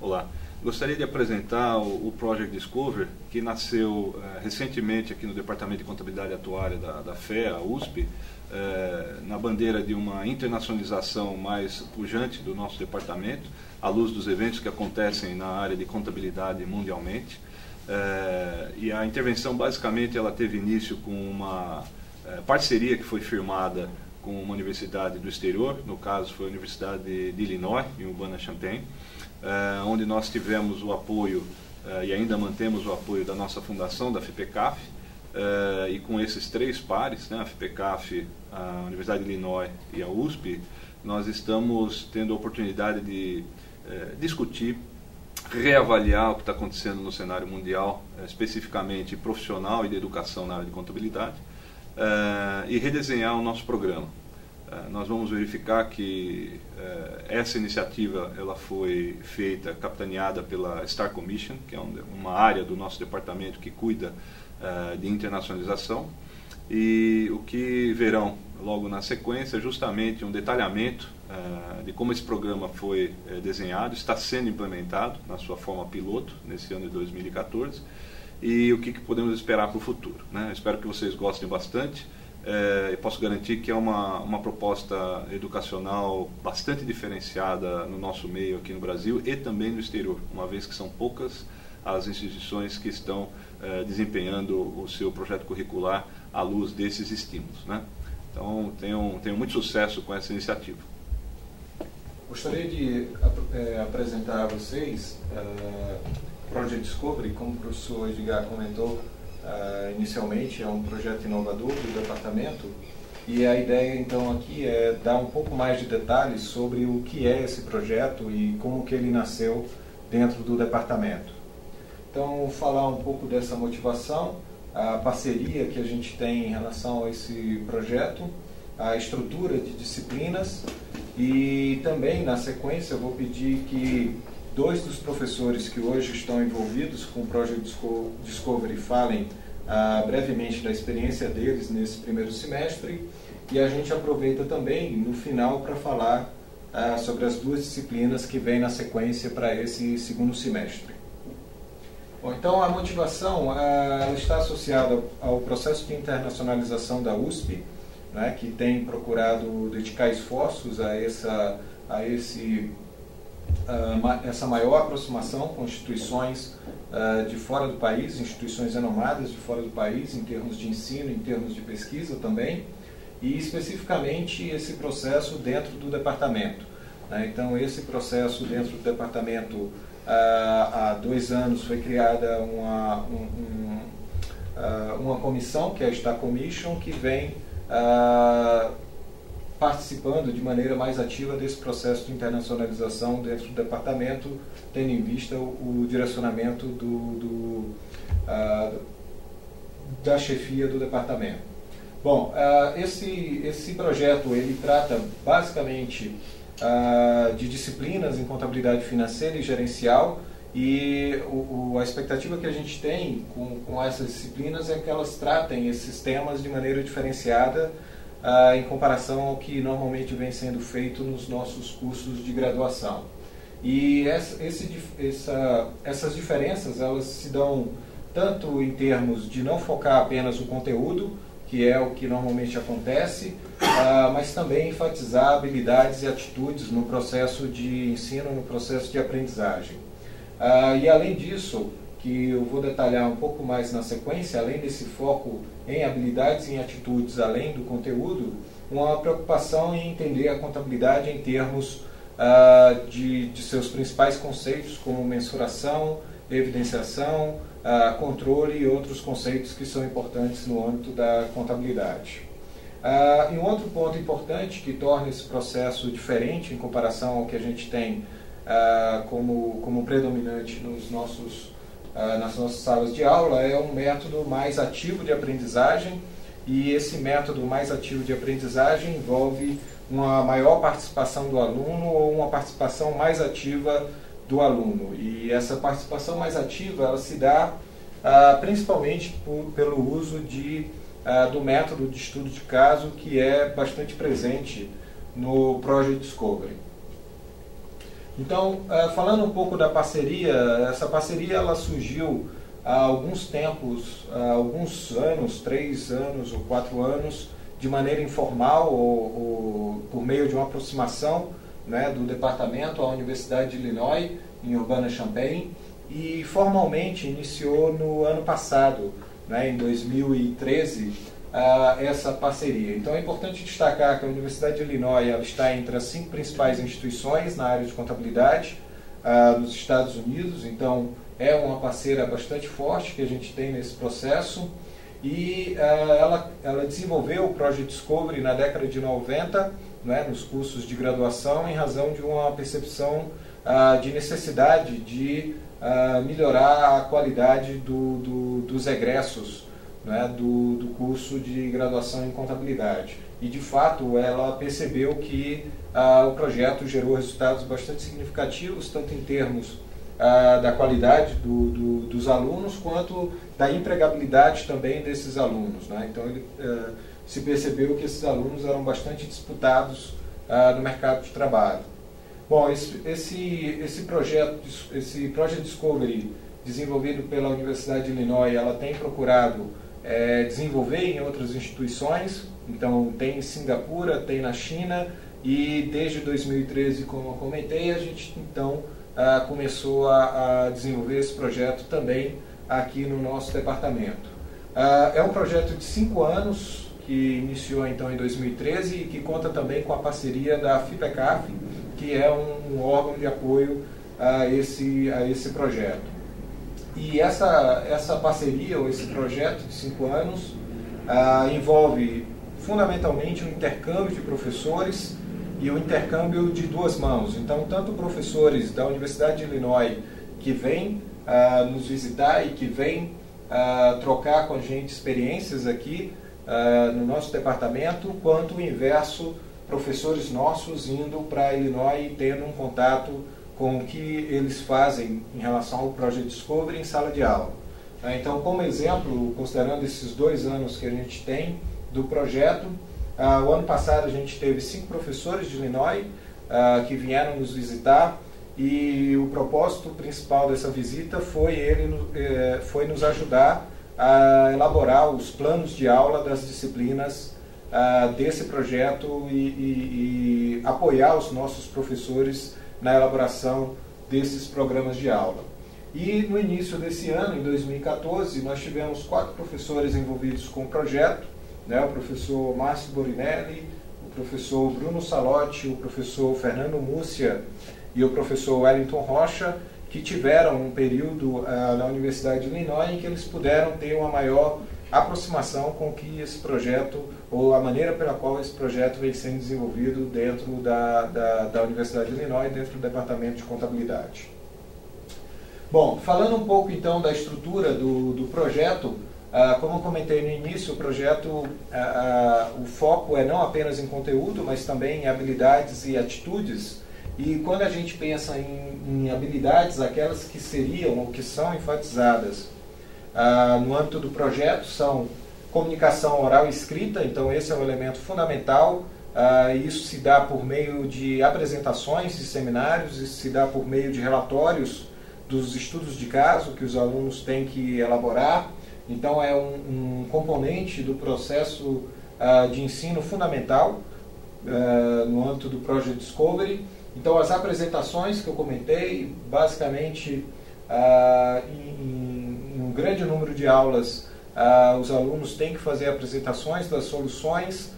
Olá, gostaria de apresentar o Project Discover, que nasceu recentemente aqui no Departamento de Contabilidade e Atuária da FEA, a USP, na bandeira de uma internacionalização mais pujante do nosso departamento, à luz dos eventos que acontecem na área de contabilidade mundialmente. E a intervenção, basicamente, ela teve início com uma parceria que foi firmada com uma universidade do exterior, no caso foi a Universidade de Illinois, em Urbana-Champaign, onde nós tivemos o apoio e ainda mantemos o apoio da nossa fundação, da FIPECAF, e com esses três pares, né, a FIPECAF, a Universidade de Illinois e a USP, nós estamos tendo a oportunidade de discutir, reavaliar o que está acontecendo no cenário mundial, especificamente profissional e de educação na área de contabilidade, e redesenhar o nosso programa. Nós vamos verificar que essa iniciativa ela foi feita, capitaneada pela Star Commission, que é uma área do nosso departamento que cuida de internacionalização, e o que verão logo na sequência é justamente um detalhamento de como esse programa foi desenhado, está sendo implementado na sua forma piloto nesse ano de 2014, e o que podemos esperar para o futuro, né? Espero que vocês gostem bastante. Eu posso garantir que é uma proposta educacional bastante diferenciada no nosso meio aqui no Brasil e também no exterior, uma vez que são poucas as instituições que estão desempenhando o seu projeto curricular à luz desses estímulos, né? Então, tenho muito sucesso com essa iniciativa. Gostaria de apresentar a vocês o Project Discovery, como o professor Edgar comentou inicialmente, é um projeto inovador do departamento, e a ideia então aqui é dar um pouco mais de detalhes sobre o que é esse projeto e como que ele nasceu dentro do departamento. Então, falar um pouco dessa motivação, a parceria que a gente tem em relação a esse projeto, a estrutura de disciplinas, e também, na sequência, eu vou pedir que dois dos professores que hoje estão envolvidos com o Project Discovery falem brevemente da experiência deles nesse primeiro semestre, e a gente aproveita também no final para falar sobre as duas disciplinas que vêm na sequência para esse segundo semestre. Bom, então a motivação ela está associada ao processo de internacionalização da USP, né, que tem procurado dedicar esforços a essa maior aproximação com instituições de fora do país, instituições renomadas de fora do país, em termos de ensino, em termos de pesquisa também, e especificamente esse processo dentro do departamento, né? Então, esse processo dentro do departamento, há 2 anos foi criada uma comissão, que é a Star Commission, que vem participando de maneira mais ativa desse processo de internacionalização dentro do departamento, tendo em vista o direcionamento da chefia do departamento. Bom, esse projeto ele trata basicamente de disciplinas em contabilidade financeira e gerencial, e a expectativa que a gente tem com essas disciplinas é que elas tratem esses temas de maneira diferenciada em comparação ao que normalmente vem sendo feito nos nossos cursos de graduação. E essas diferenças elas se dão tanto em termos de não focar apenas no conteúdo, que é o que normalmente acontece, mas também enfatizar habilidades e atitudes no processo de ensino, no processo de aprendizagem. E além disso, que eu vou detalhar um pouco mais na sequência, além desse foco em habilidades e em atitudes, além do conteúdo, uma preocupação em entender a contabilidade em termos de seus principais conceitos, como mensuração, evidenciação, controle e outros conceitos que são importantes no âmbito da contabilidade. E um outro ponto importante que torna esse processo diferente em comparação ao que a gente tem como predominante nas nossas salas de aula é um método mais ativo de aprendizagem, e esse método mais ativo de aprendizagem envolve uma maior participação do aluno ou uma participação mais ativa do aluno. E essa participação mais ativa ela se dá principalmente pelo uso do método de estudo de caso, que é bastante presente no Project Discovery. Então, falando um pouco da parceria, essa parceria ela surgiu há alguns tempos, há alguns anos, 3 anos ou 4 anos, de maneira informal ou por meio de uma aproximação, né, do departamento à Universidade de Illinois, em Urbana-Champaign, e formalmente iniciou no ano passado, né, em 2013, essa parceria. Então é importante destacar que a Universidade de Illinois ela está entre as 5 principais instituições na área de contabilidade nos Estados Unidos, então é uma parceira bastante forte que a gente tem nesse processo, e ela desenvolveu o Project Discovery na década de 90, né, nos cursos de graduação, em razão de uma percepção de necessidade de melhorar a qualidade dos egressos, né, do curso de graduação em contabilidade. E, de fato, ela percebeu que o projeto gerou resultados bastante significativos, tanto em termos da qualidade dos alunos, quanto da empregabilidade também desses alunos, né? Então, ele se percebeu que esses alunos eram bastante disputados no mercado de trabalho. Bom, esse Project Discovery, desenvolvido pela Universidade de Illinois, ela tem procurado desenvolver em outras instituições, então tem em Singapura, tem na China, e desde 2013, como eu comentei, a gente então começou a desenvolver esse projeto também aqui no nosso departamento. É um projeto de 5 anos, que iniciou então em 2013 e que conta também com a parceria da FIPECAF, que é um órgão de apoio a esse projeto. E essa parceria, ou esse projeto de 5 anos, envolve fundamentalmente o intercâmbio de professores e o intercâmbio de 2 mãos. Então, tanto professores da Universidade de Illinois que vêm nos visitar e que vêm trocar com a gente experiências aqui no nosso departamento, quanto o inverso, professores nossos indo para Illinois e tendo um contato com o que eles fazem em relação ao Project Discovery em sala de aula. Então, como exemplo, considerando esses 2 anos que a gente tem do projeto, o ano passado a gente teve 5 professores de Illinois que vieram nos visitar, e o propósito principal dessa visita foi nos ajudar a elaborar os planos de aula das disciplinas desse projeto e apoiar os nossos professores na elaboração desses programas de aula. E no início desse ano, em 2014, nós tivemos 4 professores envolvidos com o projeto, né, o professor Márcio Borinelli, o professor Bruno Salotti, o professor Fernando Múcia e o professor Wellington Rocha, que tiveram um período na Universidade de Illinois em que eles puderam ter uma maior aproximação com que esse projeto, ou a maneira pela qual esse projeto vem sendo desenvolvido dentro da Universidade de Illinois, dentro do Departamento de Contabilidade. Bom, falando um pouco então da estrutura do projeto, como eu comentei no início, o projeto, o foco é não apenas em conteúdo, mas também em habilidades e atitudes. E quando a gente pensa em habilidades, aquelas que seriam ou que são enfatizadas no âmbito do projeto são comunicação oral e escrita, então esse é um elemento fundamental. Isso se dá por meio de apresentações de seminários, isso se dá por meio de relatórios dos estudos de caso que os alunos têm que elaborar. Então é um componente do processo de ensino fundamental no âmbito do Project Discovery. Então as apresentações que eu comentei, basicamente em um grande número de aulas, os alunos têm que fazer apresentações das soluções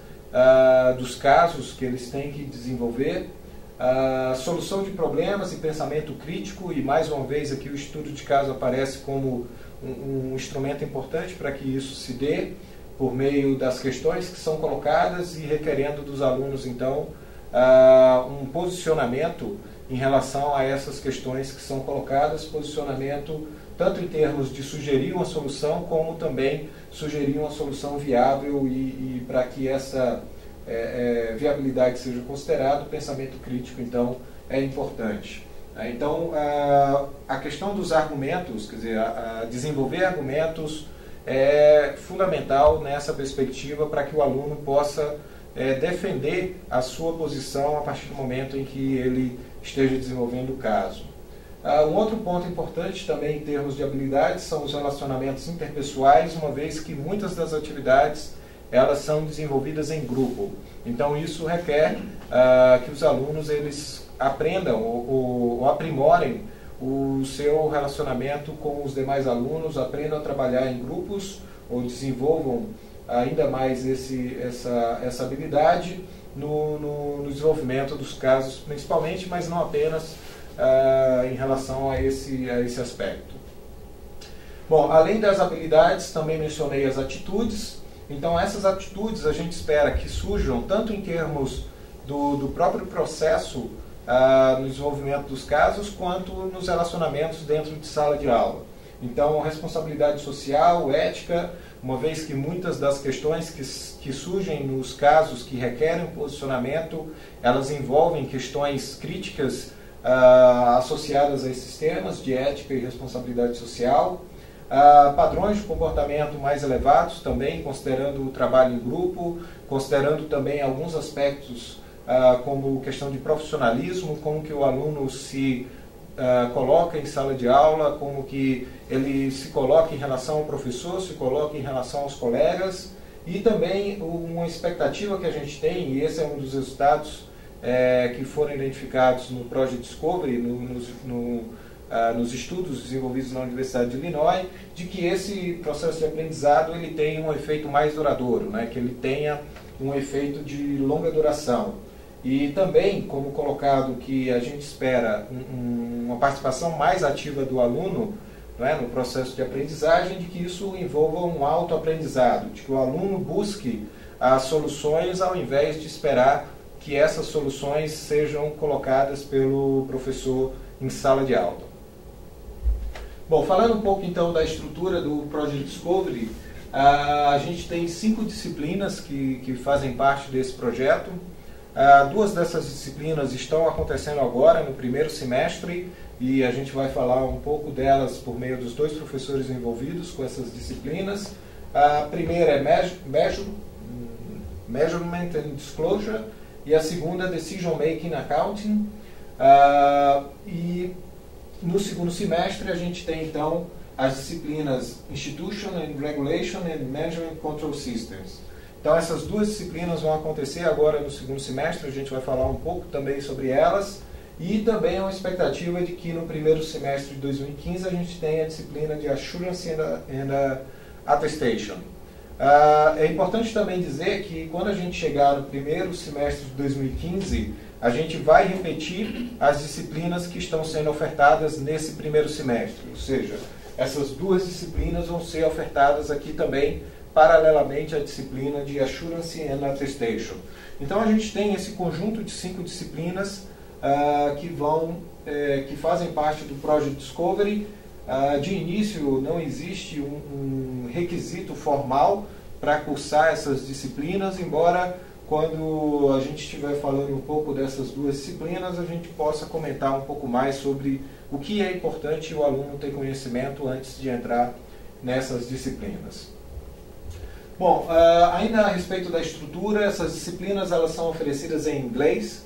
dos casos que eles têm que desenvolver, solução de problemas e pensamento crítico, e mais uma vez aqui o estudo de caso aparece como um instrumento importante para que isso se dê, por meio das questões que são colocadas e requerendo dos alunos então um posicionamento em relação a essas questões que são colocadas, posicionamento tanto em termos de sugerir uma solução, como também sugerir uma solução viável, e para que essa viabilidade seja considerada, o pensamento crítico então é importante. Então a questão dos argumentos, quer dizer, desenvolver argumentos é fundamental nessa perspectiva para que o aluno possa defender a sua posição a partir do momento em que ele esteja desenvolvendo o caso. Um outro ponto importante também em termos de habilidades são os relacionamentos interpessoais, uma vez que muitas das atividades elas são desenvolvidas em grupo. Então isso requer que os alunos eles aprendam ou aprimorem o seu relacionamento com os demais alunos, aprendam a trabalhar em grupos ou desenvolvam ainda mais essa habilidade no desenvolvimento dos casos principalmente, mas não apenas em relação a esse aspecto. Bom, além das habilidades, também mencionei as atitudes. Então essas atitudes a gente espera que surjam tanto em termos do próprio processo no desenvolvimento dos casos, quanto nos relacionamentos dentro de sala de aula. Então, responsabilidade social, ética, uma vez que muitas das questões que surgem nos casos que requerem um posicionamento, elas envolvem questões críticas associadas a esses temas de ética e responsabilidade social. Padrões de comportamento mais elevados também, considerando o trabalho em grupo, considerando também alguns aspectos como questão de profissionalismo, como que o aluno se coloca em sala de aula, como que ele se coloca em relação ao professor, se coloca em relação aos colegas, e também uma expectativa que a gente tem, e esse é um dos resultados que foram identificados no Project Discovery, nos estudos desenvolvidos na Universidade de Illinois, de que esse processo de aprendizado ele tenha um efeito mais duradouro, né? Que ele tenha um efeito de longa duração. E também, como colocado, que a gente espera uma participação mais ativa do aluno, né, no processo de aprendizagem, de que isso envolva um autoaprendizado, de que o aluno busque as soluções ao invés de esperar que essas soluções sejam colocadas pelo professor em sala de aula. Bom, falando um pouco então da estrutura do Project Discovery, a gente tem 5 disciplinas que fazem parte desse projeto. 2 dessas disciplinas estão acontecendo agora no primeiro semestre e a gente vai falar um pouco delas por meio dos 2 professores envolvidos com essas disciplinas. A primeira é Measurement and Disclosure e a segunda Decision Making Accounting. E no segundo semestre a gente tem então as disciplinas Institution and Regulation and Management Control Systems. Então essas 2 disciplinas vão acontecer agora no segundo semestre, a gente vai falar um pouco também sobre elas, e também há uma expectativa de que no primeiro semestre de 2015 a gente tenha a disciplina de Assurance and Attestation. É importante também dizer que quando a gente chegar no primeiro semestre de 2015, a gente vai repetir as disciplinas que estão sendo ofertadas nesse primeiro semestre, ou seja, essas 2 disciplinas vão ser ofertadas aqui também paralelamente à disciplina de Assurance and Attestation. Então a gente tem esse conjunto de 5 disciplinas que fazem parte do Project Discovery. De início não existe um requisito formal para cursar essas disciplinas, embora quando a gente estiver falando um pouco dessas 2 disciplinas, a gente possa comentar um pouco mais sobre o que é importante o aluno ter conhecimento antes de entrar nessas disciplinas. Bom, ainda a respeito da estrutura, essas disciplinas elas são oferecidas em inglês.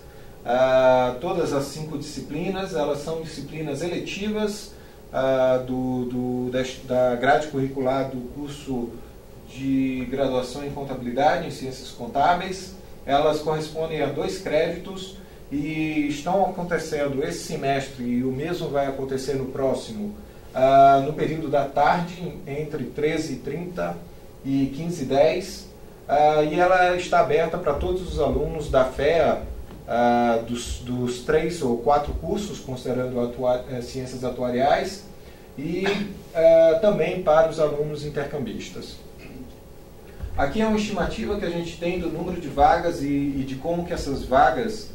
Todas as 5 disciplinas, elas são disciplinas eletivas da grade curricular do curso de graduação em contabilidade, em ciências contábeis. Elas correspondem a 2 créditos e estão acontecendo esse semestre, e o mesmo vai acontecer no próximo, no período da tarde, entre 13h30 e 15h10, e ela está aberta para todos os alunos da FEA, dos 3 ou 4 cursos, considerando ciências atuariais, e também para os alunos intercambistas. Aqui é uma estimativa que a gente tem do número de vagas e de como que essas vagas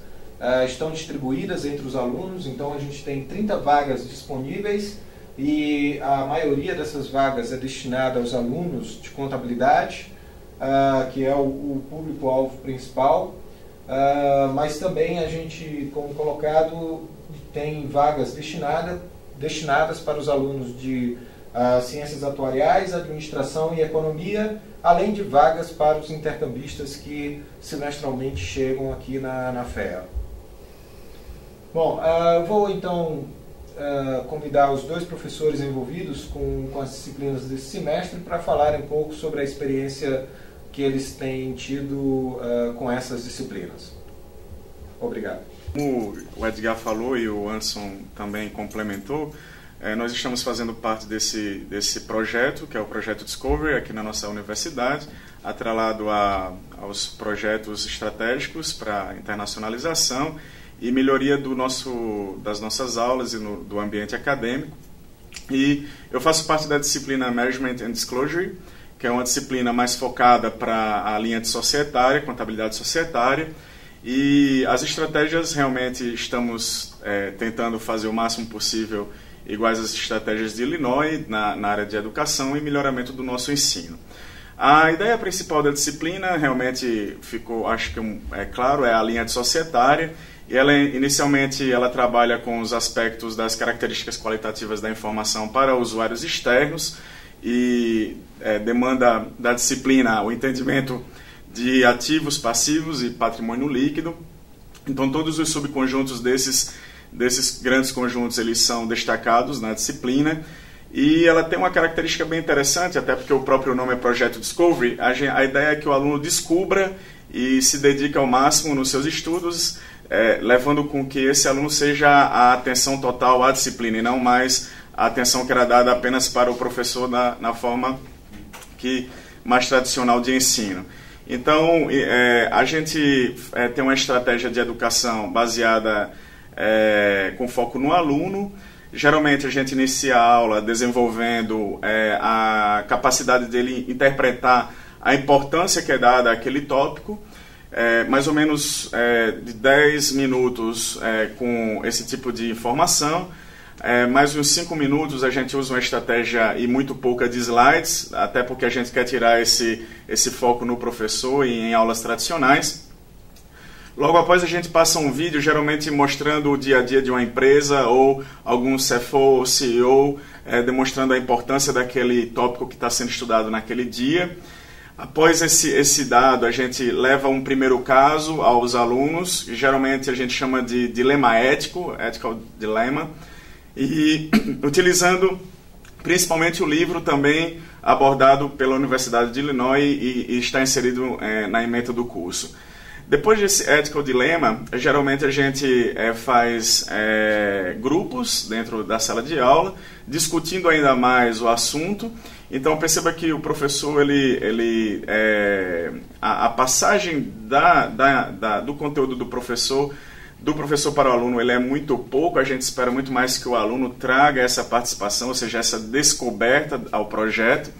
estão distribuídas entre os alunos. Então a gente tem 30 vagas disponíveis e a maioria dessas vagas é destinada aos alunos de contabilidade, que é o público-alvo principal, mas também a gente, como colocado, tem vagas destinadas para os alunos de ciências atuariais, administração e economia, além de vagas para os intercambistas que semestralmente chegam aqui na FEA. Bom, eu vou então convidar os dois professores envolvidos com as disciplinas desse semestre para falarem um pouco sobre a experiência que eles têm tido com essas disciplinas. Obrigado. Como o Edgar falou e o Anderson também complementou, nós estamos fazendo parte desse projeto, que é o Projeto Discovery, aqui na nossa universidade, atrelado aos projetos estratégicos para internacionalização e melhoria das nossas aulas e do ambiente acadêmico. E eu faço parte da disciplina Management and Disclosure, que é uma disciplina mais focada para a linha de societária, contabilidade societária, e as estratégias realmente estamos tentando fazer o máximo possível iguais às estratégias de Illinois na área de educação e melhoramento do nosso ensino. A ideia principal da disciplina realmente ficou, acho que claro, é a linha de societária. E inicialmente ela trabalha com os aspectos das características qualitativas da informação para usuários externos e demanda da disciplina o entendimento de ativos, passivos e patrimônio líquido. Então todos os subconjuntos desses grandes conjuntos eles são destacados na disciplina. E ela tem uma característica bem interessante, até porque o próprio nome é Projeto Discovery. A ideia é que o aluno descubra e se dedique ao máximo nos seus estudos, levando com que esse aluno seja a atenção total à disciplina e não mais a atenção que era dada apenas para o professor na forma mais tradicional de ensino. Então, a gente tem uma estratégia de educação baseada com foco no aluno. Geralmente a gente inicia a aula desenvolvendo a capacidade dele interpretar a importância que é dada àquele tópico, mais ou menos de 10 minutos com esse tipo de informação. Mais uns 5 minutos a gente usa uma estratégia e muito pouca de slides, até porque a gente quer tirar esse foco no professor e em aulas tradicionais. Logo após a gente passa um vídeo, geralmente mostrando o dia a dia de uma empresa ou algum CFO ou CEO, demonstrando a importância daquele tópico que está sendo estudado naquele dia. Após esse dado, a gente leva um primeiro caso aos alunos, geralmente a gente chama de dilema ético, ethical dilemma, e utilizando principalmente o livro também abordado pela Universidade de Illinois e está inserido na ementa do curso. Depois desse ethical dilemma, geralmente a gente faz grupos dentro da sala de aula, discutindo ainda mais o assunto. Então perceba que o professor, a passagem do conteúdo do professor para o aluno, ele é muito pouco. A gente espera muito mais que o aluno traga essa participação, ou seja, essa descoberta ao projeto.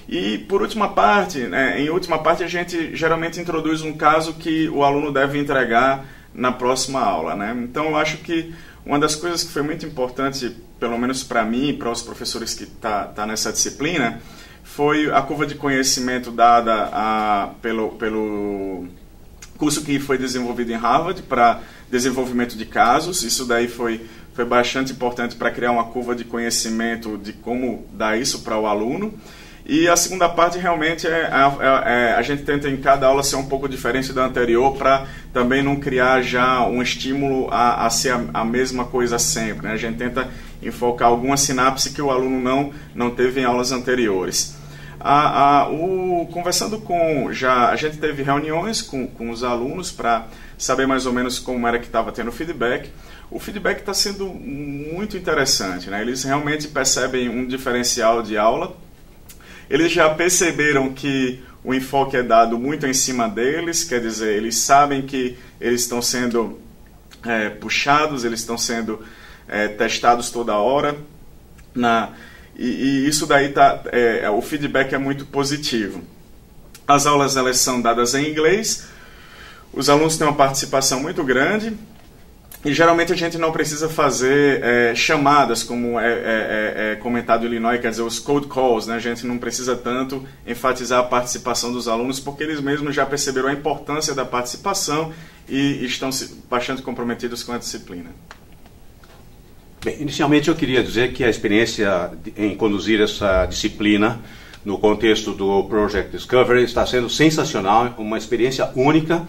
E por última parte, em última parte, a gente geralmente introduz um caso que o aluno deve entregar na próxima aula, Então eu acho que uma das coisas que foi muito importante, pelo menos para mim e para os professores que tá nessa disciplina, foi a curva de conhecimento dada pelo curso que foi desenvolvido em Harvard para desenvolvimento de casos. Isso daí foi bastante importante para criar uma curva de conhecimento de como dar isso para o aluno. E a segunda parte realmente a gente tenta em cada aula ser um pouco diferente da anterior para também não criar já um estímulo a ser a mesma coisa sempre, A gente tenta enfocar alguma sinapse que o aluno não teve em aulas anteriores. Conversando a gente teve reuniões com os alunos para saber mais ou menos como era que estava tendo feedback. O feedback está sendo muito interessante, Eles realmente percebem um diferencial de aula. Eles já perceberam que o enfoque é dado muito em cima deles, quer dizer, eles sabem que eles estão sendo puxados, eles estão sendo testados toda hora, e isso daí o feedback é muito positivo. As aulas elas são dadas em inglês, os alunos têm uma participação muito grande, e geralmente a gente não precisa fazer chamadas, como comentado em Illinois, quer dizer, os cold calls, A gente não precisa tanto enfatizar a participação dos alunos, porque eles mesmos já perceberam a importância da participação e estão bastante comprometidos com a disciplina. Bem, inicialmente eu queria dizer que a experiência em conduzir essa disciplina no contexto do Project Discovery está sendo sensacional, uma experiência única.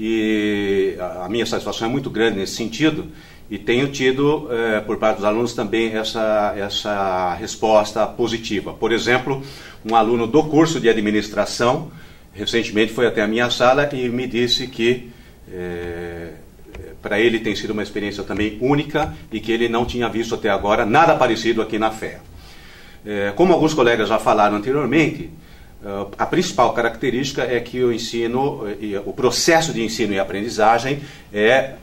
E a minha satisfação é muito grande nesse sentido. e tenho tido, por parte dos alunos, também essa resposta positiva. Por exemplo, um aluno do curso de administração, recentemente foi até a minha sala e me disse que para ele tem sido uma experiência também única e que ele não tinha visto até agora nada parecido aqui na FEA. Como alguns colegas já falaram anteriormente, a principal característica é que o processo de ensino e aprendizagem é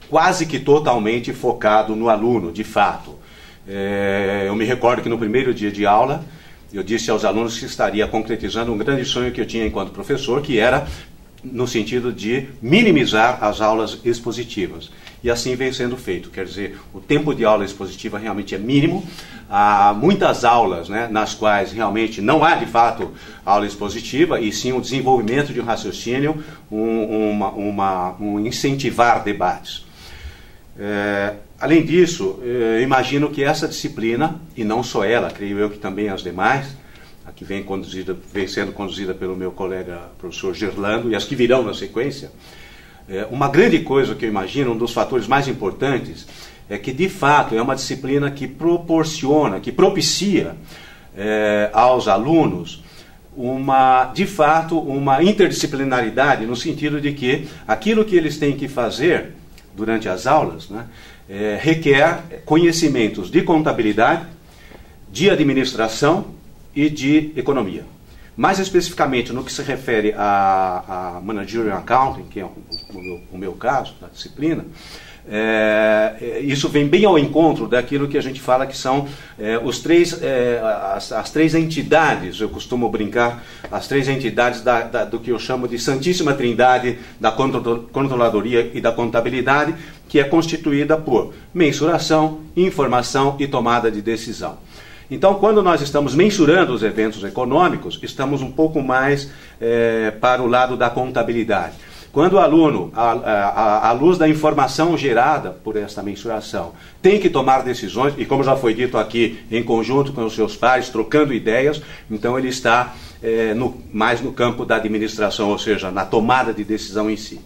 quase que totalmente focado no aluno, de fato. Eu me recordo que no primeiro dia de aula, eu disse aos alunos que estaria concretizando um grande sonho que eu tinha enquanto professor, que era no sentido de minimizar as aulas expositivas. E assim vem sendo feito, quer dizer, o tempo de aula expositiva realmente é mínimo. Há muitas aulas, né, nas quais realmente não há de fato aula expositiva, e sim um desenvolvimento de um raciocínio, um incentivar debates. Além disso, imagino que essa disciplina, e não só ela, creio eu que também as demais, a que vem sendo conduzida pelo meu colega professor Gerlando, e as que virão na sequência, uma grande coisa que eu imagino, um dos fatores mais importantes, é que de fato é uma disciplina que proporciona, que propicia aos alunos de fato uma interdisciplinaridade, no sentido de que aquilo que eles têm que fazer durante as aulas, né, requer conhecimentos de contabilidade, de administração e de economia. Mais especificamente no que se refere a Managerial Accounting, que é o meu caso, da disciplina, isso vem bem ao encontro daquilo que a gente fala que são as três entidades, eu costumo brincar, as três entidades do que eu chamo de Santíssima Trindade da controladoria e da contabilidade, que é constituída por mensuração, informação e tomada de decisão. Então, quando nós estamos mensurando os eventos econômicos, estamos um pouco mais para o lado da contabilidade. Quando o aluno, à luz da informação gerada por esta mensuração, tem que tomar decisões, e como já foi dito aqui, em conjunto com os seus pares, trocando ideias, então ele está mais no campo da administração, ou seja, na tomada de decisão em si.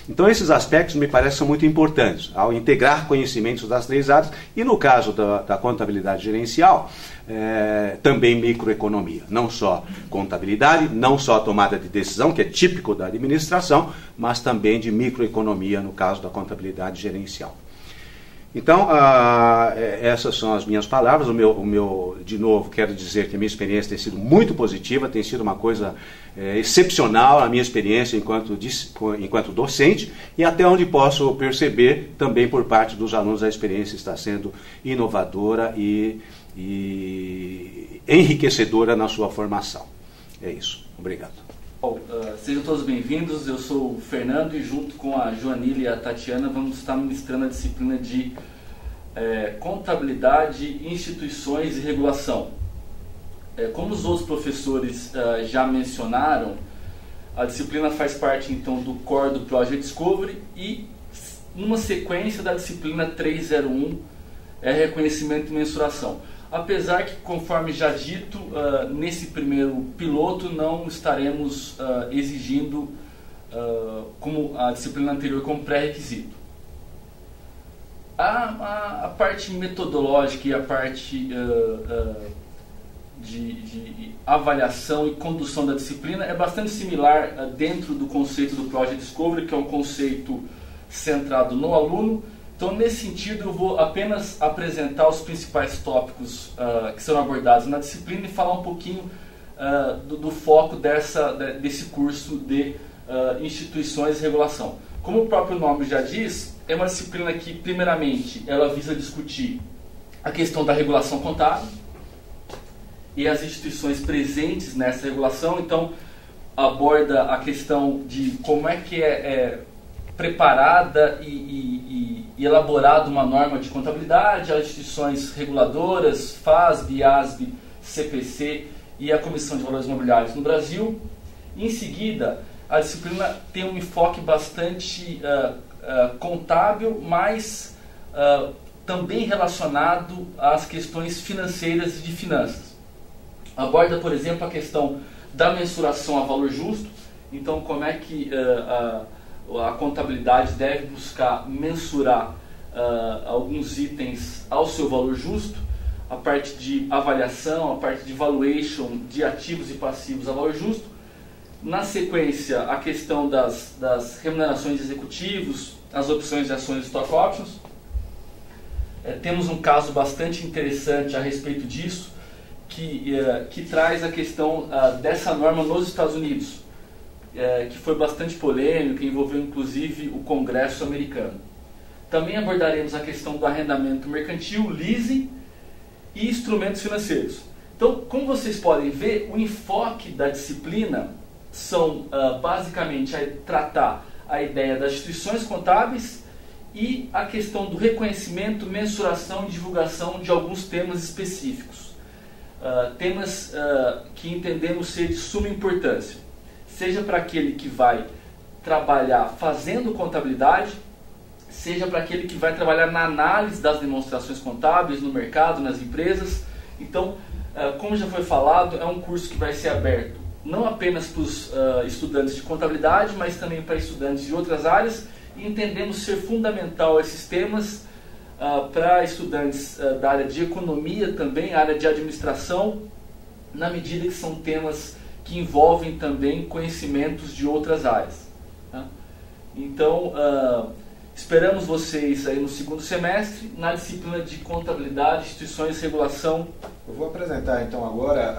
Então esses aspectos me parecem muito importantes, ao integrar conhecimentos das três áreas, e no caso da contabilidade gerencial, também microeconomia. Não só contabilidade, não só tomada de decisão, que é típico da administração, mas também de microeconomia, no caso da contabilidade gerencial. Então, essas são as minhas palavras. De novo, quero dizer que a minha experiência tem sido muito positiva, tem sido uma coisa excepcional a minha experiência enquanto docente, e até onde posso perceber, também por parte dos alunos, a experiência está sendo inovadora e enriquecedora na sua formação. É isso. Obrigado. Sejam todos bem-vindos. Eu sou o Fernando e junto com a Joanila e a Tatiana vamos estar ministrando a disciplina de Contabilidade, Instituições e Regulação. Como os outros professores já mencionaram, a disciplina faz parte então do core do Project Discovery e numa sequência da disciplina 301 Reconhecimento e Mensuração. Apesar que, conforme já dito, nesse primeiro piloto não estaremos exigindo, como a disciplina anterior, como pré-requisito. A parte metodológica e a parte de avaliação e condução da disciplina é bastante similar dentro do conceito do Project Discovery, que é um conceito centrado no aluno. Então, nesse sentido, eu vou apenas apresentar os principais tópicos que serão abordados na disciplina e falar um pouquinho do foco desse curso de Instituições e Regulação. Como o próprio nome já diz, é uma disciplina que, primeiramente, ela visa discutir a questão da regulação contábil e as instituições presentes nessa regulação. Então, aborda a questão de como é que preparada e elaborada uma norma de contabilidade, as instituições reguladoras, FASB, ASB, CPC e a Comissão de Valores Imobiliários no Brasil. Em seguida, a disciplina tem um enfoque bastante contábil, mas também relacionado às questões financeiras e de finanças. Aborda, por exemplo, a questão da mensuração a valor justo. Então, como é que a contabilidade deve buscar mensurar alguns itens ao seu valor justo, a parte de avaliação, a parte de valuation de ativos e passivos a valor justo. Na sequência, a questão das remunerações de executivos, as opções de ações e stock options. Temos um caso bastante interessante a respeito disso, que traz a questão dessa norma nos Estados Unidos, que foi bastante polêmica, envolveu inclusive o Congresso americano. Também abordaremos a questão do arrendamento mercantil, leasing e instrumentos financeiros. Então, como vocês podem ver, o enfoque da disciplina são basicamente tratar a ideia das instituições contábeis e a questão do reconhecimento, mensuração e divulgação de alguns temas específicos. Temas que entendemos ser de suma importância, seja para aquele que vai trabalhar fazendo contabilidade, seja para aquele que vai trabalhar na análise das demonstrações contábeis no mercado, nas empresas. Então, como já foi falado, é um curso que vai ser aberto não apenas para os estudantes de contabilidade, mas também para estudantes de outras áreas, e entendemos ser fundamental esses temas para estudantes da área de economia também, área de administração, na medida que são temas que envolvem também conhecimentos de outras áreas. Tá? Então, esperamos vocês aí no segundo semestre, na disciplina de Contabilidade, Instituições e Regulação. Eu vou apresentar então agora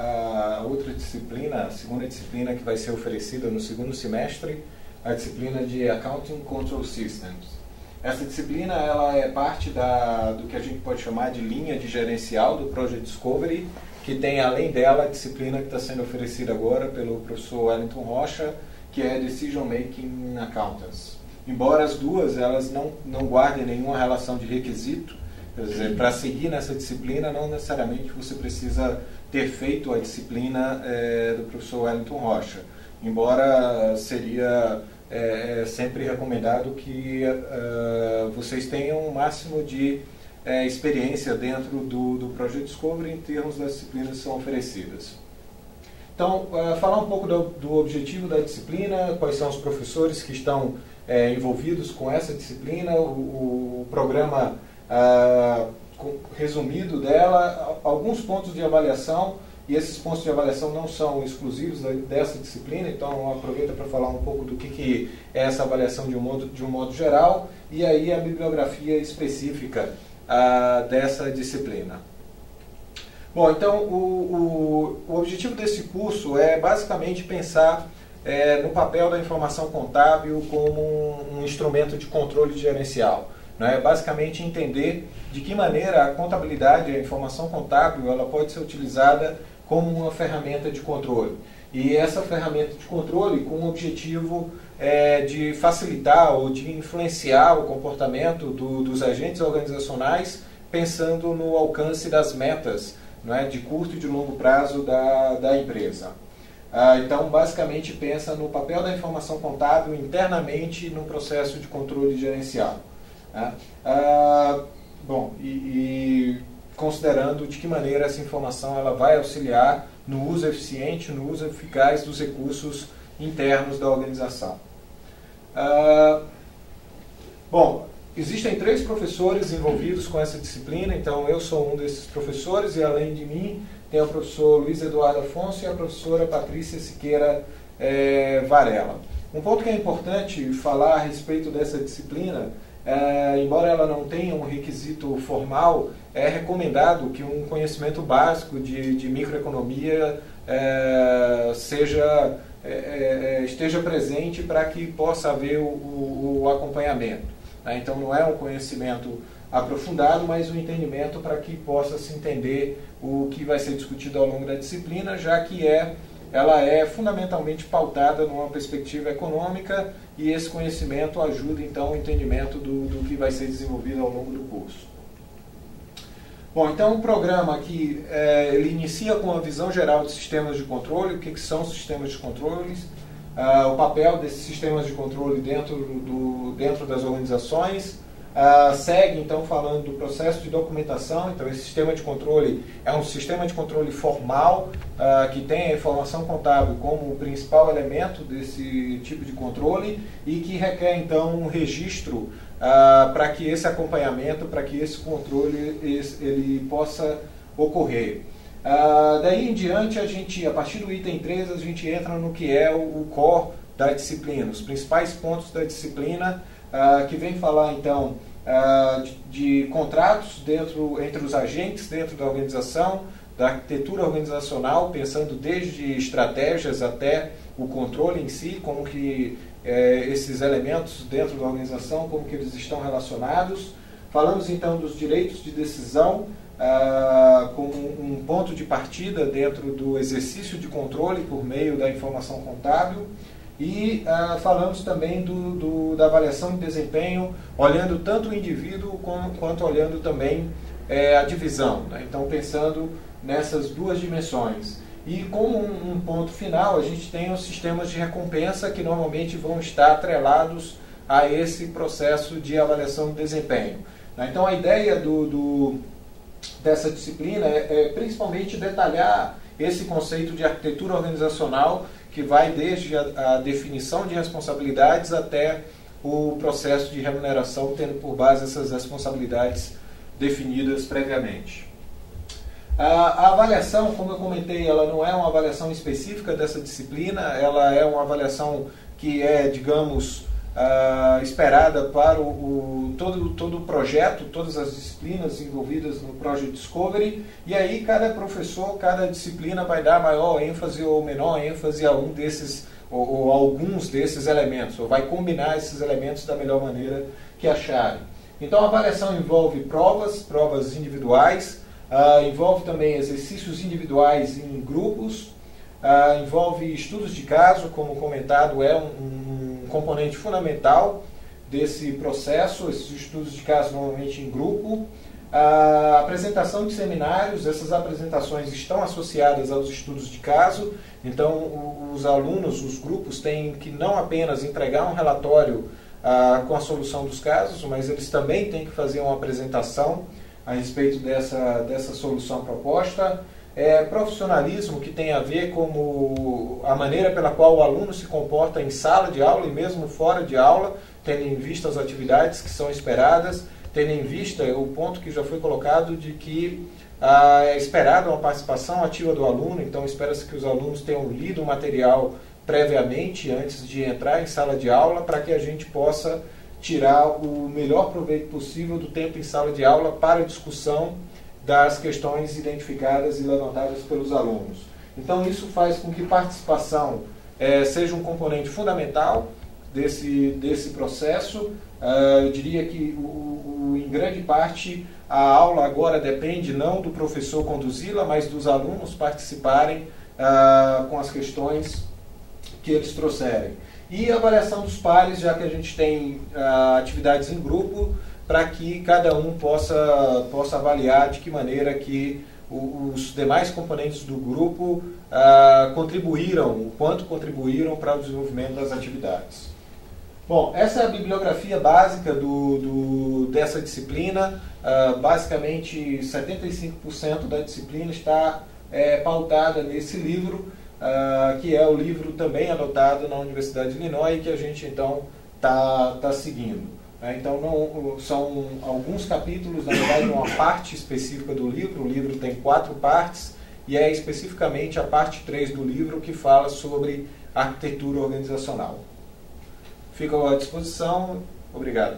a outra disciplina, a segunda disciplina que vai ser oferecida no segundo semestre, a disciplina de Accounting Control Systems. Essa disciplina ela é parte do que a gente pode chamar de linha de gerencial do Project Discovery, que tem além dela a disciplina que está sendo oferecida agora pelo professor Wellington Rocha, que é Decision Making Accountants. Embora as duas elas não guardem nenhuma relação de requisito, quer dizer, para seguir nessa disciplina não necessariamente você precisa ter feito a disciplina do professor Wellington Rocha, embora seria sempre recomendado que vocês tenham o máximo de experiência dentro do Project Discovery em termos das disciplinas que são oferecidas. Então, falar um pouco do objetivo da disciplina, quais são os professores que estão envolvidos com essa disciplina, o programa resumido dela, alguns pontos de avaliação, e esses pontos de avaliação não são exclusivos dessa disciplina, então aproveita para falar um pouco do que é essa avaliação de um modo geral, e aí a bibliografia específica dessa disciplina. Bom, então o objetivo desse curso é basicamente pensar no papel da informação contábil como um instrumento de controle gerencial. É basicamente entender de que maneira a contabilidade, a informação contábil, ela pode ser utilizada como uma ferramenta de controle. E essa ferramenta de controle com o objetivo de facilitar ou de influenciar o comportamento dos agentes organizacionais, pensando no alcance das metas, de curto e de longo prazo da empresa. Então, basicamente, pensa no papel da informação contábil internamente no processo de controle gerencial. Bom, e considerando de que maneira essa informação ela vai auxiliar no uso eficiente, no uso eficaz dos recursos internos da organização. Bom, existem 3 professores envolvidos com essa disciplina, então eu sou um desses professores e além de mim tem o professor Luiz Eduardo Afonso e a professora Patrícia Siqueira Varela. Um ponto que é importante falar a respeito dessa disciplina, embora ela não tenha um requisito formal, é recomendado que um conhecimento básico de microeconomia esteja presente para que possa haver o acompanhamento. Então não é um conhecimento aprofundado, mas um entendimento para que possa se entender o que vai ser discutido ao longo da disciplina, já que ela é fundamentalmente pautada numa perspectiva econômica e esse conhecimento ajuda então o entendimento do que vai ser desenvolvido ao longo do curso. Bom, então o programa aqui, ele inicia com uma visão geral de sistemas de controle, o que são os sistemas de controle, o papel desses sistemas de controle dentro das organizações, segue então falando do processo de documentação. Então esse sistema de controle é um sistema de controle formal que tem a informação contábil como o principal elemento desse tipo de controle e que requer então um registro para que esse acompanhamento, para que esse controle ele possa ocorrer. Daí em diante, a partir do item 3, a gente entra no que é o core da disciplina, os principais pontos da disciplina, que vem falar então de contratos entre os agentes dentro da organização, da arquitetura organizacional, pensando desde estratégias até o controle em si, como que esses elementos dentro da organização, como que eles estão relacionados. Falamos então dos direitos de decisão, como um ponto de partida dentro do exercício de controle por meio da informação contábil, e falamos também da avaliação de desempenho, olhando tanto o indivíduo quanto olhando também a divisão, né? Então pensando nessas duas dimensões. E como um ponto final, a gente tem os sistemas de recompensa que normalmente vão estar atrelados a esse processo de avaliação de desempenho. Então a ideia dessa disciplina é principalmente detalhar esse conceito de arquitetura organizacional, que vai desde a definição de responsabilidades até o processo de remuneração, tendo por base essas responsabilidades definidas previamente. A avaliação, como eu comentei, ela não é uma avaliação específica dessa disciplina, ela é uma avaliação que é, digamos, esperada para todo o projeto, todas as disciplinas envolvidas no Project Discovery, e aí cada professor, cada disciplina vai dar maior ênfase ou menor ênfase a um desses, ou alguns desses elementos, ou vai combinar esses elementos da melhor maneira que acharem. Então a avaliação envolve provas individuais, envolve também exercícios individuais em grupos, envolve estudos de caso, como comentado, é um componente fundamental desse processo, esses estudos de caso normalmente em grupo. A apresentação de seminários, essas apresentações estão associadas aos estudos de caso, então os alunos, os grupos têm que não apenas entregar um relatório com a solução dos casos, mas eles também têm que fazer uma apresentação a respeito dessa solução proposta. Profissionalismo, que tem a ver com a maneira pela qual o aluno se comporta em sala de aula e mesmo fora de aula, tendo em vista as atividades que são esperadas, tendo em vista o ponto que já foi colocado de que é esperada uma participação ativa do aluno, então espera-se que os alunos tenham lido o material previamente, antes de entrar em sala de aula, para que a gente possa tirar o melhor proveito possível do tempo em sala de aula para a discussão das questões identificadas e levantadas pelos alunos. Então isso faz com que participação seja um componente fundamental desse processo. Eu diria que em grande parte a aula agora depende não do professor conduzi-la, mas dos alunos participarem com as questões que eles trouxerem. E a avaliação dos pares, já que a gente tem atividades em grupo, para que cada um possa avaliar de que maneira que os demais componentes do grupo contribuíram, o quanto contribuíram para o desenvolvimento das atividades. Bom, essa é a bibliografia básica dessa disciplina. Basicamente, 75% da disciplina está pautada nesse livro, que é o livro também adotado na Universidade de Illinois, que a gente então está seguindo. Então são alguns capítulos, na verdade uma parte específica do livro. O livro tem 4 partes e é especificamente a parte 3 do livro que fala sobre arquitetura organizacional. Fico à disposição. Obrigado.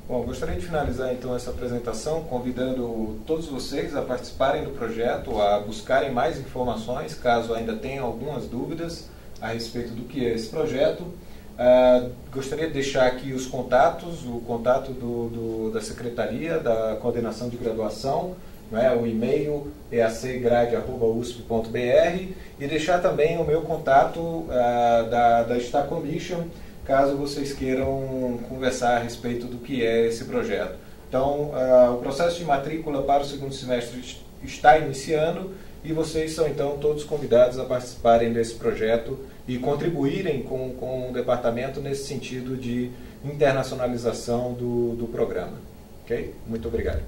Bom, gostaria de finalizar então essa apresentação convidando todos vocês a participarem do projeto, a buscarem mais informações, caso ainda tenham algumas dúvidas a respeito do que é esse projeto. Gostaria de deixar aqui os contatos, o contato da Secretaria, da Coordenação de Graduação, o e-mail eacgrade@usp.br, e deixar também o meu contato da Star Commission, caso vocês queiram conversar a respeito do que é esse projeto. Então, o processo de matrícula para o segundo semestre está iniciando e vocês são então todos convidados a participarem desse projeto e contribuírem com o departamento nesse sentido de internacionalização do programa. Ok? Muito obrigado.